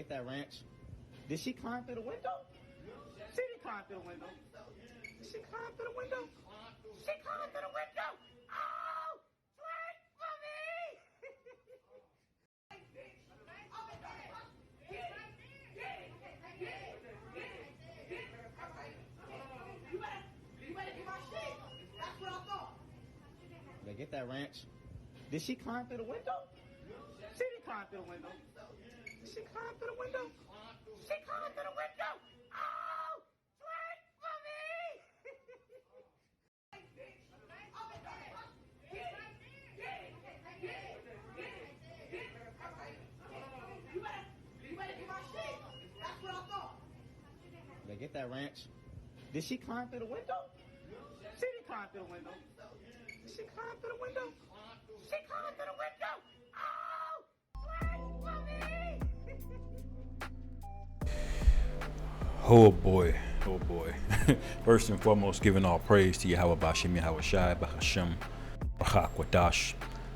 get that ranch? Did she climb through the window? She didn't climb through the window. Did she climb through the window? She climbed through the window. Oh, twerk for me. You better get my shit. That's what I thought. They get that ranch. Did she climb through the window? She didn't climb through the window. Did she climb through the window? She climbed through the window. Oh, twerk for me. You better get my shit. That's what I thought. They get that ranch. Did she climb through the window? She didn't climb through the window. Did she climb through the window? She climbed through the window. Oh, twerk for me. Oh boy, oh boy. First and foremost, giving all praise to Yahweh Bashim, Yahweh Shai, Bahashim, Bahakwadash.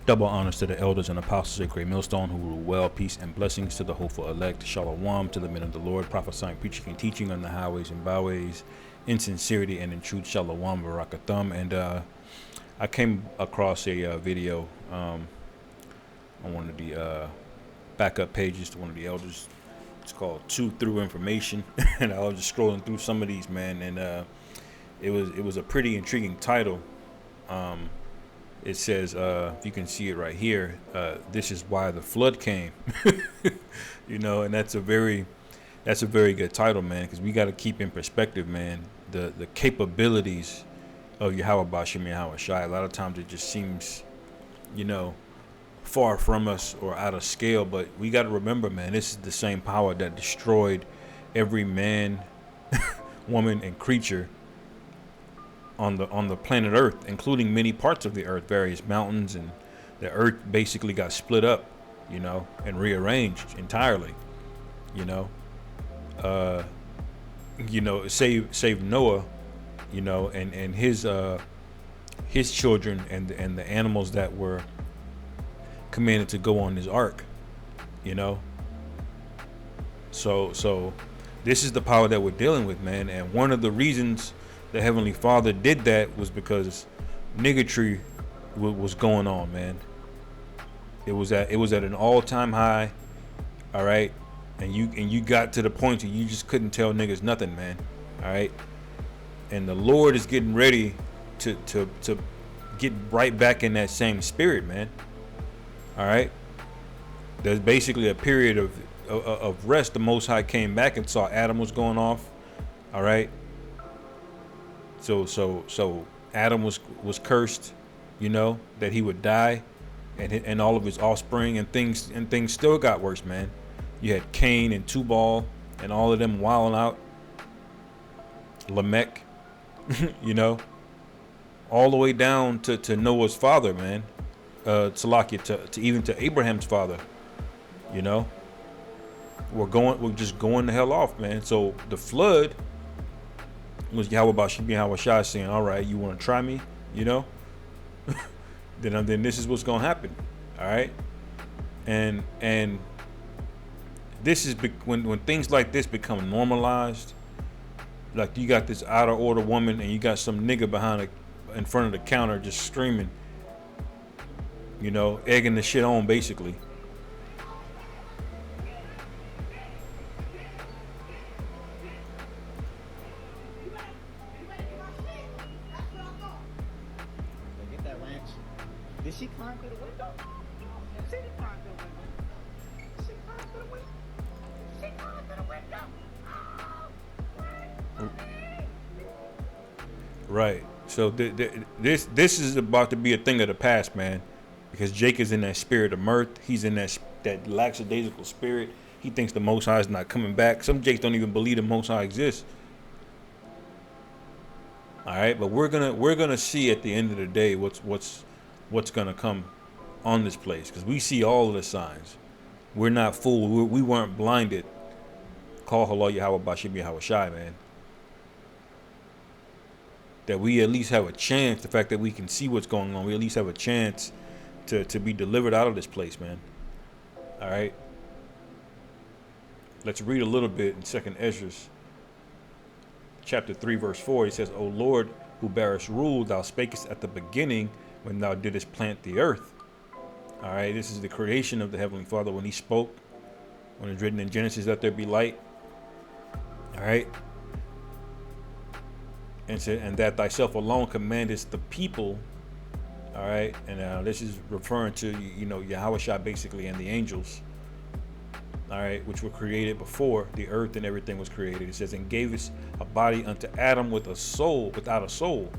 Double honors to the elders and apostles at Great Millstone who rule well. Peace and blessings to the hopeful elect. Shalom to the men of the Lord, prophesying, preaching, and teaching on the highways and byways in sincerity and in truth. Shalom, Barakathum. And I came across a video on one of the backup pages to one of the elders. It's called Two Through Information. And I was just scrolling through some of these, man, and it was a pretty intriguing title. It says, if you can see it right here, this is why the flood came. You know, and that's a very good title, man, because we got to keep in perspective, man, the capabilities of Yahweh Bashim Yahweh Shai. A lot of times it just seems, you know, far from us or out of scale, but we got to remember, man, this is the same power that destroyed every man, woman, and creature on the planet Earth, including many parts of the Earth, various mountains, and the Earth basically got split up, you know, and rearranged entirely, you know. Save Noah, you know, and his children and the animals that were commanded to go on his ark, you know. So this is the power that we're dealing with, man. And one of the reasons the Heavenly Father did that was because niggatry was going on, man. It was at an all-time high, all right. And you got to the point where you just couldn't tell niggas nothing, man. All right. And the Lord is getting ready to get right back in that same spirit, man. All right. There's basically a period of rest. The Most High came back and saw Adam was going off. All right. So Adam was cursed, you know, that he would die, and all of his offspring, and things still got worse, man. You had Cain and Tubal and all of them wilding out. Lamech, you know, all the way down to Noah's father, man. To even to Abraham's father, you know. We're just going the hell off, man. So the flood was Yahweh Bashim Yahweh Shai saying, all right, you want to try me, you know? then this is what's going to happen, all right? And this is when things like this become normalized. Like you got this out of order woman and you got some nigga in front of the counter just screaming, you know, egging the shit on, basically. Did she climb through the window? She didn't climb through the window. She climbed through the window. She climbed through the window. Oh, right. So this is about to be a thing of the past, man, because Jake is in that spirit of mirth. He's in that lackadaisical spirit. He thinks the Most High is not coming back. Some Jakes don't even believe the Most High exists. All right, but we're gonna see at the end of the day what's gonna come on this place, because we see all of the signs. We're not fooled. We weren't blinded. Call Halal Yahweh Bashim Yahweh Shai, man. That we at least have a chance. The fact that we can see what's going on, we at least have a chance to be delivered out of this place, man. All right. Let's read a little bit in 2nd Ezra, chapter 3, verse 4. He says, O Lord, who bearest rule, thou spakest at the beginning when thou didst plant the earth. All right, this is the creation of the Heavenly Father when he spoke, when it's written in Genesis, let there be light. All right. And said, and that thyself alone commandest the people. All right. And this is referring to, Yahushua basically and the angels. All right. Which were created before the earth and everything was created. It says, and gave us a body unto Adam with a soul, without a soul.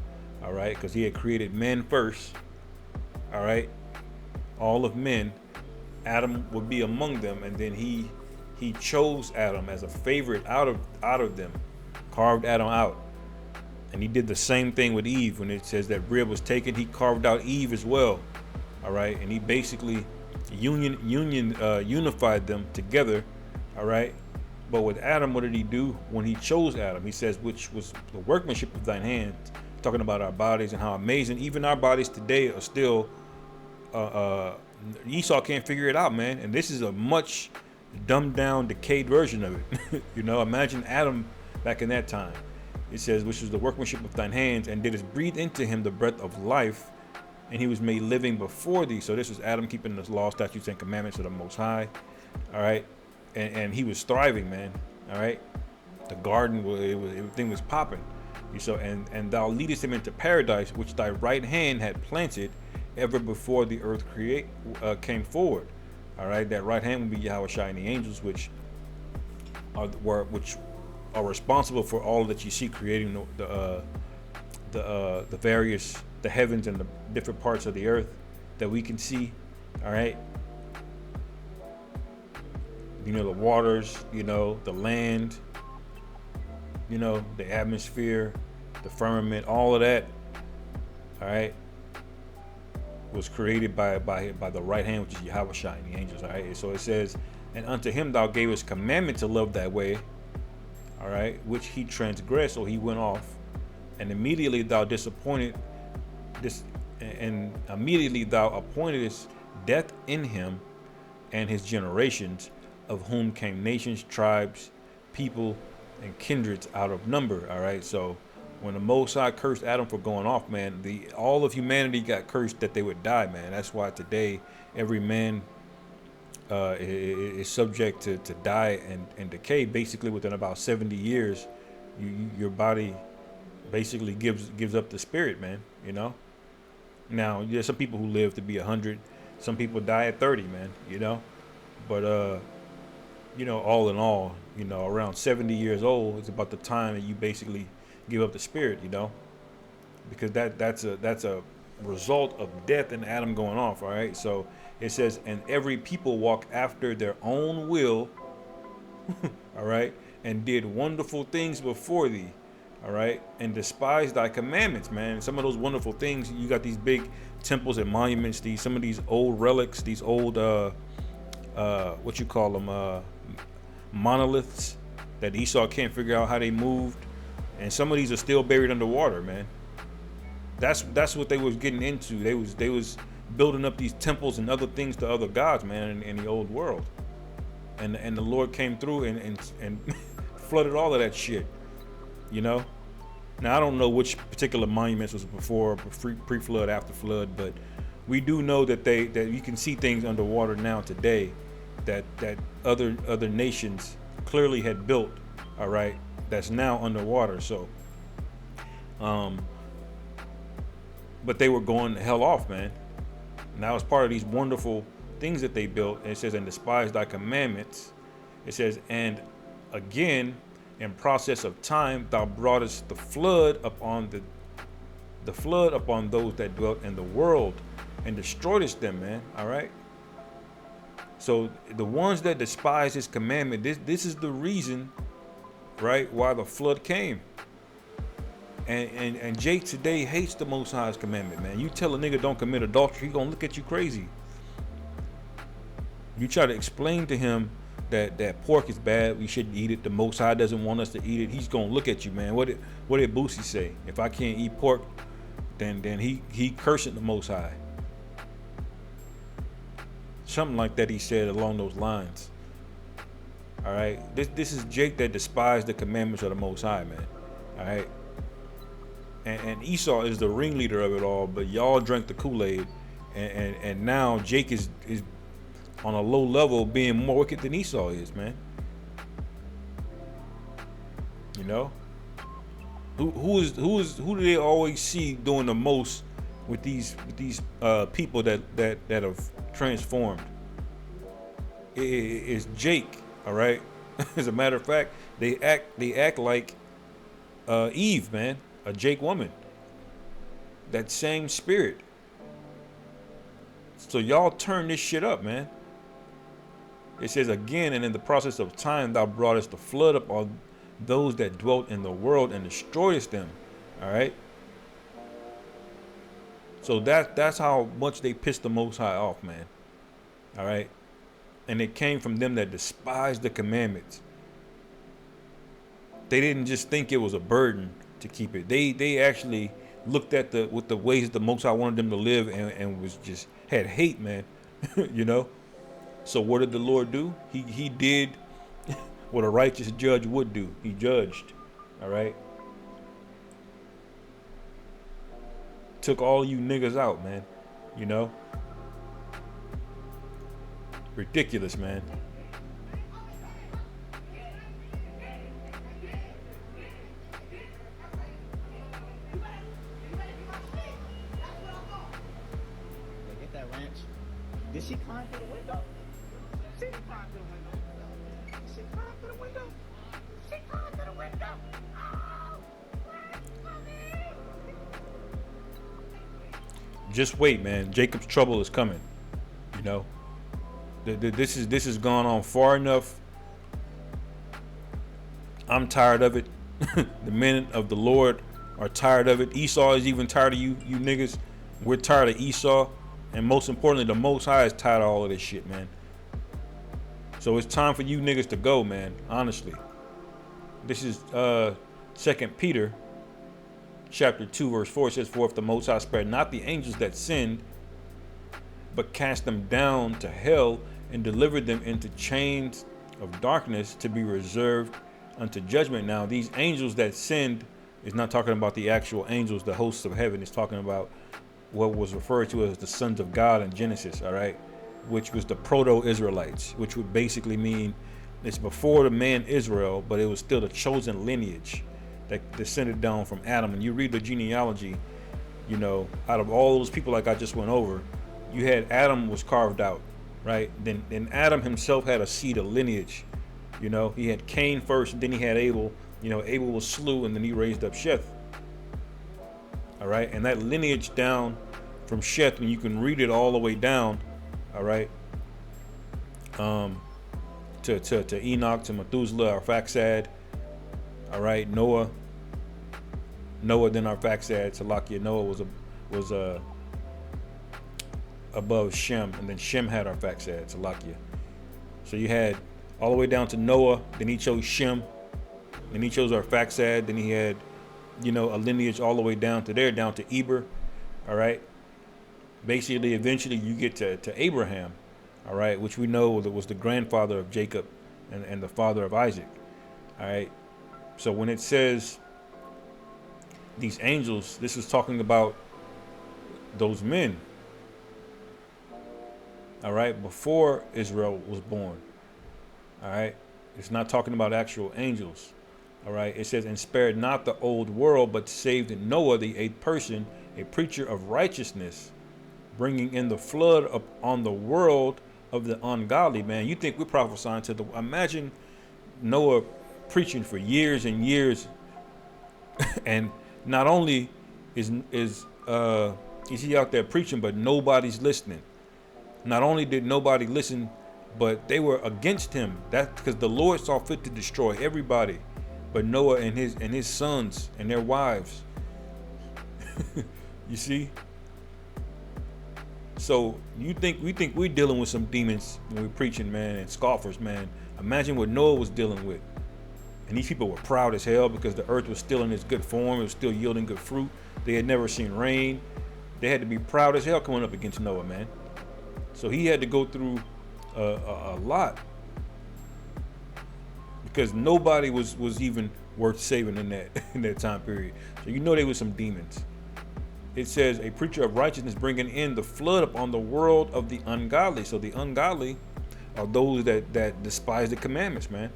All right. Because he had created men first. All right. All of men. Adam would be among them. And then he chose Adam as a favorite out of them. Carved Adam out. And he did the same thing with Eve. When it says that rib was taken, he carved out Eve as well. All right. And he basically unified them together. All right. But with Adam, what did he do when he chose Adam? He says, which was the workmanship of thine hands, talking about our bodies and how amazing even our bodies today are still. Esau can't figure it out, man. And this is a much dumbed down, decayed version of it. Imagine Adam back in that time. It says, which was the workmanship of thine hands, and didst breathe into him the breath of life, and he was made living before thee. So this was Adam keeping the law, statutes, and commandments of the Most High. All right. And he was thriving, man. All right. The garden, everything was popping. And thou leadest him into paradise, which thy right hand had planted ever before the earth came forward. All right. That right hand would be Yahushua and the angels, which are responsible for all that you see, creating the heavens and the different parts of the earth that we can see. All right. The waters, the land, the atmosphere, the firmament, all of that. All right. Was created by the right hand, which is Yahushua and the angels. All right. So it says, and unto him thou gavest commandment to love that way. All right, which he transgressed, or he went off, and immediately thou appointedest death in him and his generations, of whom came nations, tribes, people, and kindreds out of number. All right, so when the Most High cursed Adam for going off, man, all of humanity got cursed that they would die, man. That's why today every man is subject to die and decay. Basically, within about 70 years, your body basically gives up the spirit, man. Now there's some people who live to be 100. Some people die at 30, man. But all in all, around 70 years old is about the time that you basically give up the spirit. Because that's a result of death and Adam going off. All right, so. It says, and every people walk after their own will, all right, and did wonderful things before thee, all right, and despised thy commandments, man. Some of those wonderful things, you got these big temples and monuments, some of these old relics, these old, monoliths that Esau can't figure out how they moved, and some of these are still buried underwater, man. That's what they was getting into. They was building up these temples and other things to other gods, man, in the old world. And the Lord came through and flooded all of that shit. Now I don't know which particular monuments was before, pre-flood, after flood, but we do know that you can see things underwater now today that other nations clearly had built, all right, that's now underwater. So but they were going the hell off, man. Now, as part of these wonderful things that they built, and it says, and despise thy commandments. It says, and again, in process of time, thou broughtest the flood upon those that dwelt in the world, and destroyedest them, man. All right. So the ones that despise his commandment, this is the reason, right, why the flood came. And Jake today hates the Most High's commandment, man. You tell a nigga don't commit adultery, he gonna look at you crazy. You try to explain to him that pork is bad, we shouldn't eat it, the Most High doesn't want us to eat it, he's gonna look at you, man. What did Boosie say? If I can't eat pork, then he cursing the Most High. Something like that he said along those lines. All right, this is Jake that despised the commandments of the Most High, man. All right, and Esau is the ringleader of it all, but y'all drank the Kool-Aid, and now Jake is on a low level, being more wicked than Esau is, man. You know, who do they always see doing the most with these people that have transformed? It's Jake. All right. As a matter of fact, they act like Eve, man, a Jake woman. That same spirit. So y'all turn this shit up, man. It says again, and in the process of time, thou broughtest the flood upon those that dwelt in the world and destroyest them. All right. So that's how much they pissed the Most High off, man. All right. And it came from them that despised the commandments. They didn't just think it was a burden to keep it. They actually looked at the ways the Most High wanted them to live, and was just had hate, man. You know. So what did the Lord do? He did what a righteous judge would do. He judged. All right. Took all you niggas out, man. You know. Ridiculous, man. Get that ranch. Did she climb through the window? She climbed through the window. She climbed through the window. She climbed through the window. Oh, Just wait, man. Jacob's trouble is coming. You know. This has gone on far enough. I'm tired of it. The men of the Lord are tired of it. Esau is even tired of you niggas. We're tired of Esau. And most importantly, the Most High is tired of all of this shit, man. So it's time for you niggas to go, man. Honestly. This is 2 Peter chapter 2, verse 4. It says, for if the Most High spared not the angels that sinned, but cast them down to hell and delivered them into chains of darkness to be reserved unto judgment. Now, these angels that sinned is not talking about the actual angels, the hosts of heaven. It's talking about what was referred to as the sons of God in Genesis, all right, which was the proto-Israelites, which would basically mean it's before the man Israel, but it was still the chosen lineage that descended down from Adam. And you read the genealogy, you know, out of all those people like I just went over, you had Adam was carved out, right? Then Adam himself had a seed, a lineage. You know, he had Cain first, and then he had Abel. You know, Abel was slew, and then he raised up Sheth. All right, and that lineage down from Sheth, and you can read it all the way down. All right, to Enoch, to Methuselah, Arphaxad. All right, Noah, then Arphaxad, Salakia. Noah was above Shem, and then Shem had Arphaxad, Salakia. So you had all the way down to Noah, then he chose Shem, then he chose Arphaxad, then he had, you know, a lineage all the way down to there, down to Eber. All right. Basically, eventually you get to Abraham, all right, which we know that was the grandfather of Jacob and the father of Isaac. All right. So when it says these angels, this is talking about those men, all right, before Israel was born. All right. It's not talking about actual angels. All right. It says, and spared not the old world, but saved Noah, the eighth person, a preacher of righteousness, bringing in the flood upon the world of the ungodly. Man, you think we're prophesying to the, imagine Noah preaching for years and years. And not only is he out there preaching, but nobody's listening. Not only did nobody listen, but they were against him. That's because the Lord saw fit to destroy everybody, but Noah and his sons and their wives. You see? So we think we're dealing with some demons when we're preaching, man, and scoffers, man. Imagine what Noah was dealing with. And these people were proud as hell because the earth was still in its good form. It was still yielding good fruit. They had never seen rain. They had to be proud as hell coming up against Noah, man. So he had to go through a lot. because nobody was even worth saving in that in that time period. So you know they were some demons. It says a preacher of righteousness bringing in the flood upon the world of the ungodly. So the ungodly are those that despise the commandments, man.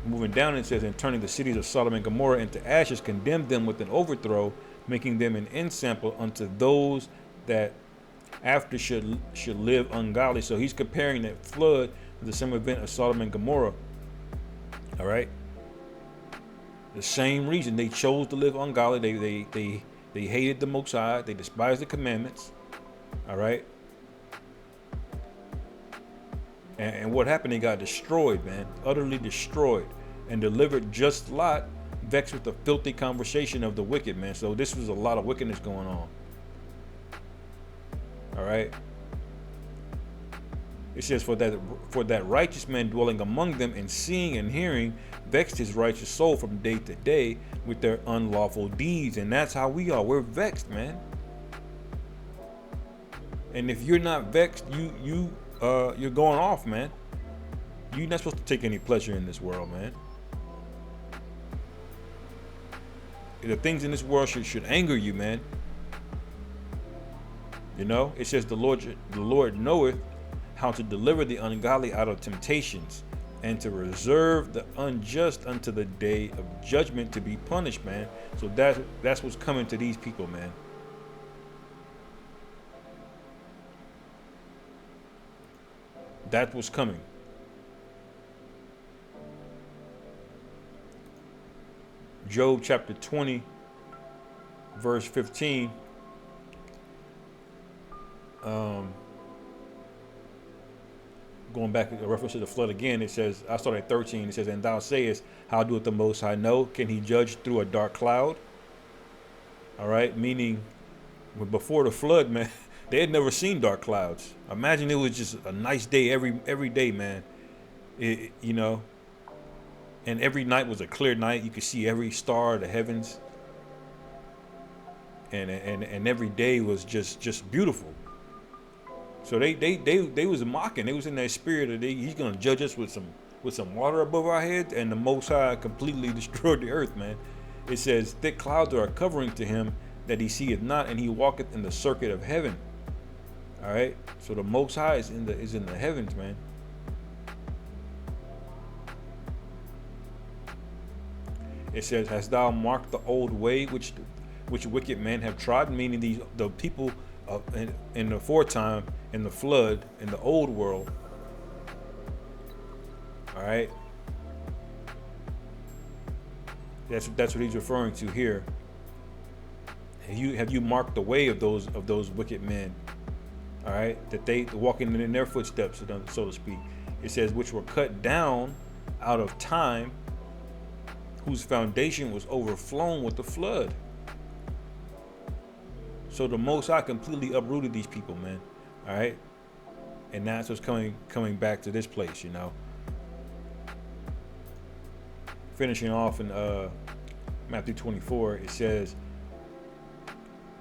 Moving down, it says, and turning the cities of Sodom and Gomorrah into ashes, condemned them with an overthrow, making them an ensample unto those that after should live ungodly. So he's comparing that flood to the same event of Sodom and Gomorrah. All right. The same reason they chose to live ungodly. They hated the Most High. They despised the commandments. All right. And what happened? They got destroyed, man, utterly destroyed, and delivered just Lot, vexed with the filthy conversation of the wicked, man. So this was a lot of wickedness going on. All right. It says, for that righteous man dwelling among them and seeing and hearing vexed his righteous soul from day to day with their unlawful deeds. And that's how we are. We're vexed, man. And if you're not vexed, you're going off, man. You're not supposed to take any pleasure in this world, man. The things in this world should anger you, man. You know, it says the Lord knoweth how to deliver the ungodly out of temptations, and to reserve the unjust unto the day of judgment to be punished, man. So that's what's coming to these people, man. That's what's coming. Job chapter 20, verse 15. Going back a reference to the flood again, it says, I start at 13, it says, and thou sayest, how doeth the Most High know? Can he judge through a dark cloud? All right, meaning before the flood, man, they had never seen dark clouds. Imagine it was just a nice day every day, man. You know, and every night was a clear night. You could see every star of the heavens, and every day was just beautiful. So they was mocking. They was in that spirit of he's gonna judge us with some water above our heads, and the Most High completely destroyed the earth, man. It says thick clouds are a covering to him that he seeth not, and he walketh in the circuit of heaven. All right. So the Most High is in the heavens, man. It says, hast thou marked the old way which wicked men have trodden? Meaning the people in the foretime, in the flood, in the old world. All right. That's what he's referring to here. Have you marked the way of those wicked men? All right, that they walking in their footsteps, so to speak. It says, which were cut down out of time, whose foundation was overflown with the flood. So the Most High completely uprooted these people, man. All right, and that's what's coming back to this place, you know. Finishing off in Matthew 24, it says,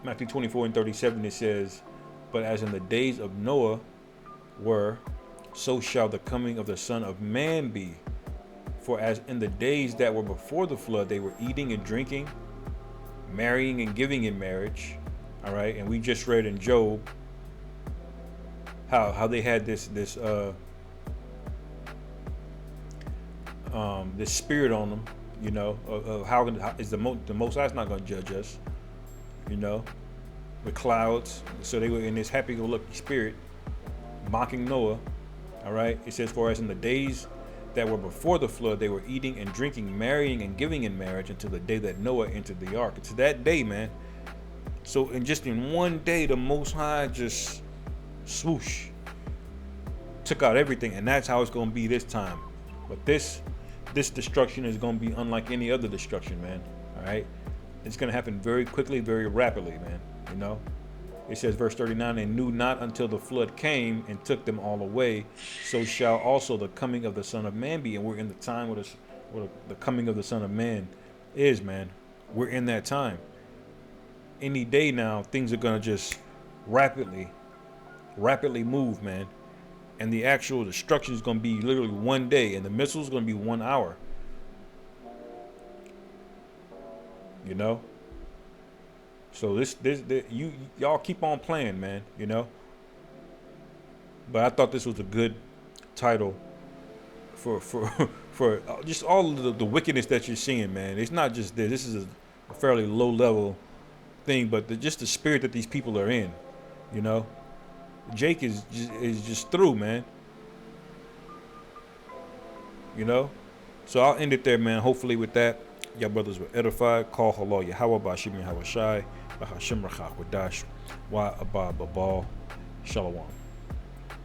Matthew 24 and 37, it says, but as in the days of Noah were, so shall the coming of the Son of Man be. For as in the days that were before the flood, they were eating and drinking, marrying and giving in marriage. All right, and we just read in Job how they had this spirit on them, you know, of how is the Most High's not going to judge us, you know, with clouds. So they were in this happy-go-lucky spirit, mocking Noah. All right, it says, for as in the days that were before the flood, they were eating and drinking, marrying and giving in marriage until the day that Noah entered the ark. It's that day, man. So in one day, the Most High just swoosh took out everything, and that's how it's going to be this time. But this destruction is going to be unlike any other destruction, man. All right, it's going to happen very quickly, very rapidly, man. You know, it says, verse 39, and knew not until the flood came and took them all away. So shall also the coming of the Son of Man be. And we're in the time where the coming of the Son of Man is, man. We're in that time. Any day now, things are going to just rapidly move, man. and the actual destruction is going to be literally 1 day, and the missiles going to be 1 hour. You know. So y'all keep on playing, man. You know. But I thought this was a good title for just all of the wickedness that you're seeing, man. It's not just this. This is a fairly low level thing, but just the spirit that these people are in. You know. Jake is just through, man. You know? So I'll end it there, man. Hopefully with that, y'all brothers were edified. Call halal Yahweh Bashim Yahweh Shai Bahashim Rachak Wadash Wa Abba Babal Shalom.